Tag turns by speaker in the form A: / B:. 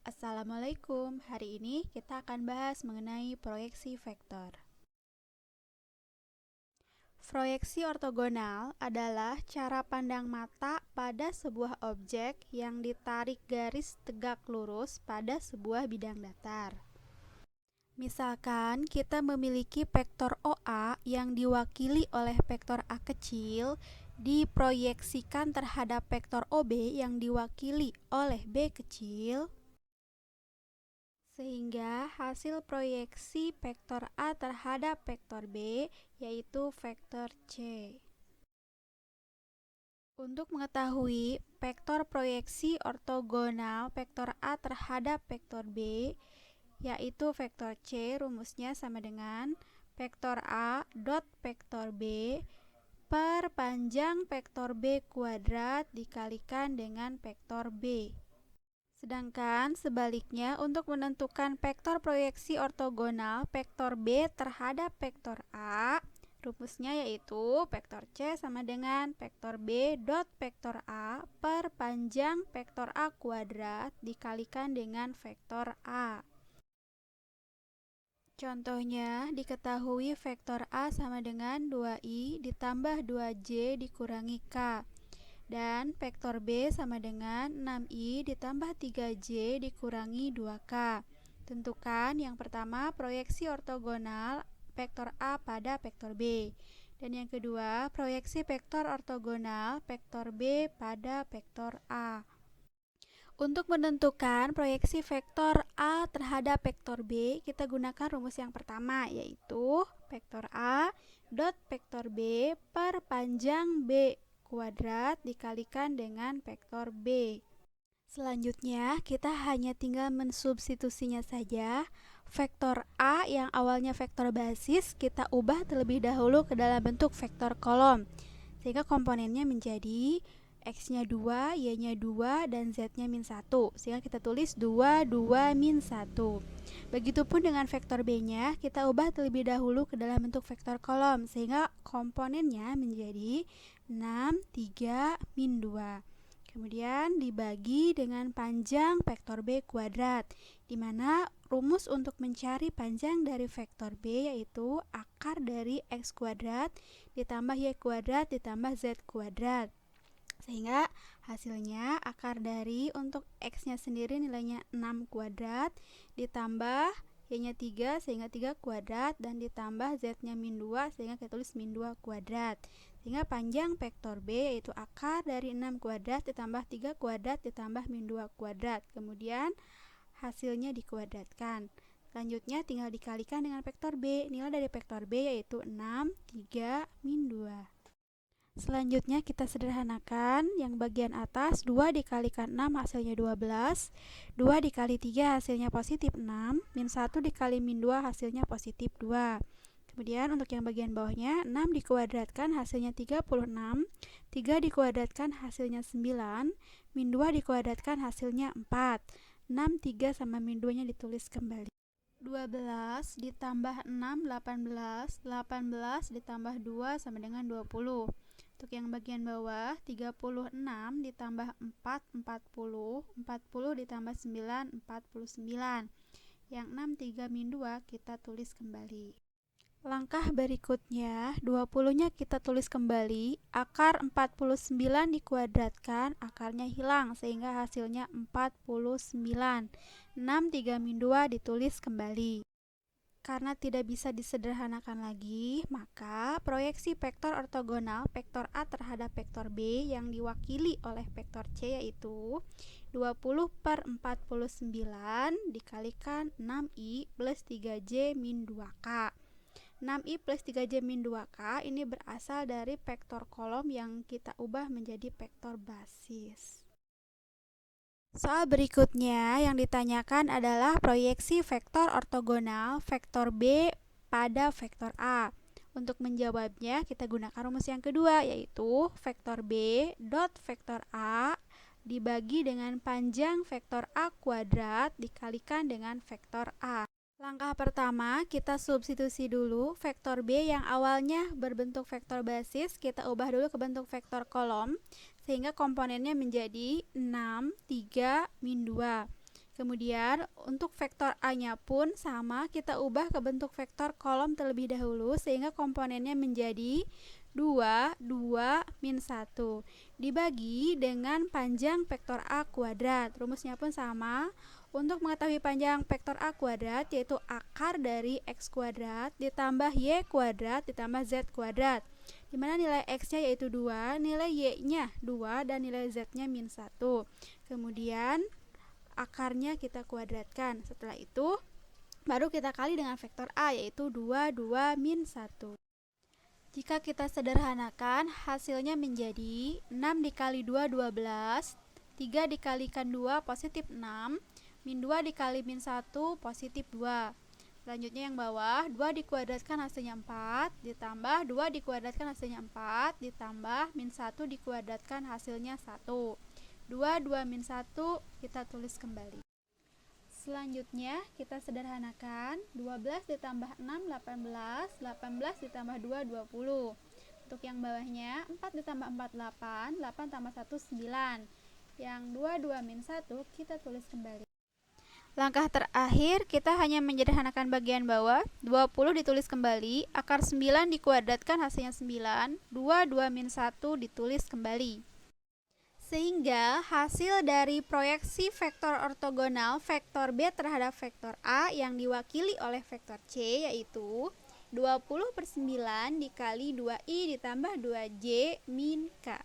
A: Assalamualaikum, hari ini kita akan bahas mengenai proyeksi vektor. Proyeksi ortogonal adalah cara pandang mata pada sebuah objek yang ditarik garis tegak lurus pada sebuah bidang datar. Misalkan kita memiliki vektor OA yang diwakili oleh vektor A kecil diproyeksikan terhadap vektor OB yang diwakili oleh B kecil, sehingga hasil proyeksi vektor A terhadap vektor B yaitu vektor C. Untuk mengetahui vektor proyeksi ortogonal vektor A terhadap vektor B yaitu vektor C, rumusnya sama dengan vektor A dot vektor B per panjang vektor B kuadrat dikalikan dengan vektor B. Sedangkan sebaliknya, untuk menentukan vektor proyeksi ortogonal vektor B terhadap vektor A, rumusnya yaitu vektor C sama dengan vektor B dot vektor A per panjang vektor A kuadrat dikalikan dengan vektor A. Contohnya, diketahui vektor A sama dengan 2i ditambah 2j dikurangi k. Dan vektor B sama dengan 6i ditambah 3j dikurangi 2k. Tentukan yang pertama proyeksi ortogonal vektor A pada vektor B. Dan yang kedua proyeksi vektor ortogonal vektor B pada vektor A. Untuk menentukan proyeksi vektor A terhadap vektor B, kita gunakan rumus yang pertama yaitu vektor A dot vektor B per panjang B kuadrat dikalikan dengan vektor B. Selanjutnya, kita hanya tinggal mensubstitusinya saja. Vektor A yang awalnya vektor basis, kita ubah terlebih dahulu ke dalam bentuk vektor kolom. Sehingga komponennya menjadi X-nya 2, Y-nya 2, dan Z-nya min 1. Sehingga kita tulis 2, 2, min 1. Begitupun dengan vektor B-nya, kita ubah terlebih dahulu ke dalam bentuk vektor kolom. Sehingga komponennya menjadi 6, 3, min 2. Kemudian dibagi dengan panjang vektor B kuadrat, di mana rumus untuk mencari panjang dari vektor B yaitu akar dari X kuadrat ditambah Y kuadrat ditambah Z kuadrat. Sehingga hasilnya akar dari untuk X-nya sendiri nilainya 6 kuadrat ditambah Y-nya 3 sehingga 3 kuadrat dan ditambah Z-nya min 2 sehingga kita tulis min 2 kuadrat. Sehingga panjang vektor B yaitu akar dari 6 kuadrat ditambah 3 kuadrat ditambah min 2 kuadrat. Kemudian hasilnya dikuadratkan. Selanjutnya tinggal dikalikan dengan vektor B. Nilai dari vektor B yaitu 6, 3, min 2. Selanjutnya kita sederhanakan yang bagian atas 2 dikalikan 6 hasilnya 12, 2 dikali 3 hasilnya positif 6, min 1 dikali min 2 hasilnya positif 2. Kemudian untuk yang bagian bawahnya 6 dikuadratkan hasilnya 36, 3 dikuadratkan hasilnya 9, min 2 dikuadratkan hasilnya 4. 6, 3 sama min 2 nya ditulis kembali. 12 ditambah 6, 18, 18 ditambah 2 sama dengan 20. Untuk yang bagian bawah 36 ditambah 4, 40, 40 ditambah 9, 49. Yang 6, 3, min 2 kita tulis kembali. Langkah berikutnya 20-nya kita tulis kembali. Akar 49 dikuadratkan, akarnya hilang sehingga hasilnya 49. 6, 3, min 2 ditulis kembali. Karena tidak bisa disederhanakan lagi, maka proyeksi vektor ortogonal vektor A terhadap vektor B yang diwakili oleh vektor C yaitu 20 per 49 dikalikan 6i plus 3j min 2k. 6i plus 3j min 2k ini berasal dari vektor kolom yang kita ubah menjadi vektor basis. Soal berikutnya yang ditanyakan adalah proyeksi vektor ortogonal vektor B pada vektor A. Untuk menjawabnya kita gunakan rumus yang kedua yaitu vektor B dot vektor A dibagi dengan panjang vektor A kuadrat dikalikan dengan vektor A. Langkah pertama kita substitusi dulu vektor B yang awalnya berbentuk vektor basis, kita ubah dulu ke bentuk vektor kolom sehingga komponennya menjadi 6, 3, min 2. Kemudian untuk vektor A-nya pun sama, kita ubah ke bentuk vektor kolom terlebih dahulu sehingga komponennya menjadi 2, 2, min 1 dibagi dengan panjang vektor A kuadrat. Rumusnya pun sama. Untuk mengetahui panjang vektor A kuadrat yaitu akar dari X kuadrat ditambah Y kuadrat ditambah Z kuadrat, dimana nilai X-nya yaitu 2, nilai Y-nya 2, dan nilai Z-nya min 1. Kemudian akarnya kita kuadratkan. Setelah itu baru kita kali dengan vektor A yaitu 2, 2, min 1. Jika kita sederhanakan, hasilnya menjadi 6 dikali 2, 12, 3 dikalikan 2, positif 6, min 2 dikali min 1, positif 2. Selanjutnya yang bawah, 2 dikuadratkan hasilnya 4, ditambah 2 dikuadratkan hasilnya 4, ditambah min 1 dikuadratkan hasilnya 1. 2, 2, min 1 kita tulis kembali. Selanjutnya kita sederhanakan, 12 ditambah 6, 18, 18 ditambah 2, 20. Untuk yang bawahnya, 4 ditambah 4, 8, 8 tambah 1, 9. Yang 2, 2, min 1 kita tulis kembali. Langkah terakhir, kita hanya menyederhanakan bagian bawah, 20 ditulis kembali, akar 9 dikuadratkan hasilnya 9, 2, 2, min 1 ditulis kembali. Sehingga hasil dari proyeksi vektor ortogonal vektor B terhadap vektor A yang diwakili oleh vektor C yaitu 20/9 dikali 2I ditambah 2J min K.